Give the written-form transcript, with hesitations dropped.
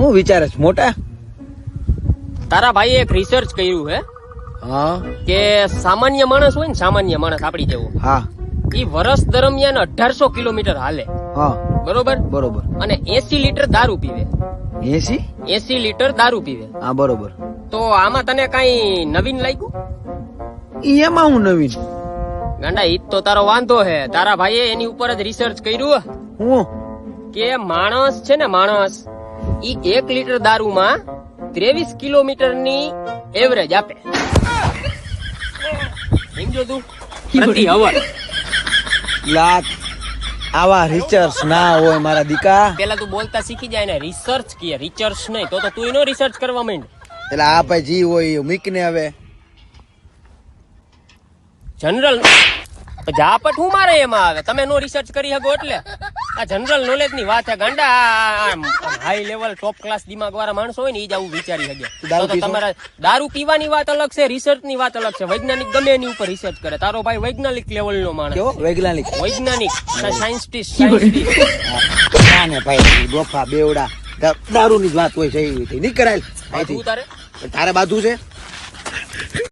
હું વિચારે છે મોટા? તારા ભાઈએ એક રિસર્ચ કર્યું હે હા કે સામાન્ય માણસ હોય ને, સામાન્ય માણસ આપડી જેવો, હા ઈ વર્ષ દરમિયાન 1800 કિલોમીટર હાલે, હા બરોબર, બરોબર. અને 80 લીટર દારૂ પીવે. 80? 80 લીટર દારૂ પીવે. હા બરોબર. તો આમાં તને કઈ નવીન લાગ્યું? એમાં હું નવીન? ગાંડા, ઈ જ તો તારો વાંધો હે. તારા ભાઈએ એની ઉપર જ રિસર્ચ કર્યું હું કે માણસ છે ને, માણસ ઈ 1 લીટર દારૂમાં 23 કિલોમીટરની એવરેજ આપે. સમજો તું? પ્રતિ અવર. લાખ આવા રિસર્ચ ના હોય મારા દીકા. પેલા તું બોલતા શીખી જાય ને. રિસર્ચ કે રિસર્ચ નહીં તો તું એનો રિસર્ચ કરવા માંડ. એટલે આ ભાઈ જી હોય મીકને હવે જનરલ જાપટ હું મારે એમાં આવે? તમે નો રિસર્ચ કરી શકો એટલે આ જનરલ નોલેજ ની વાત છે ગાંડા. હાઈ લેવલ ટોપ ક્લાસ દિમાગ વાળા માણસો હોય ને ઈ જ આવું વિચારી શકે. તો તમારા દારૂ પીવાની વાત અલગ છે, રિસર્ચ ની વાત અલગ છે. વૈજ્ઞાનિક ગમે એની ઉપર રિસર્ચ કરે. તારો ભાઈ વૈજ્ઞાનિક લેવલ નો માણસ. કેવો વૈજ્ઞાનિક? વૈજ્ઞાનિક, સાયન્ટિસ્ટ. ના ને ભાઈ ડોફા બેવડા દારૂ ની જ વાત હોય છે. નહીં કરાય તારે તારે બાજુ છે.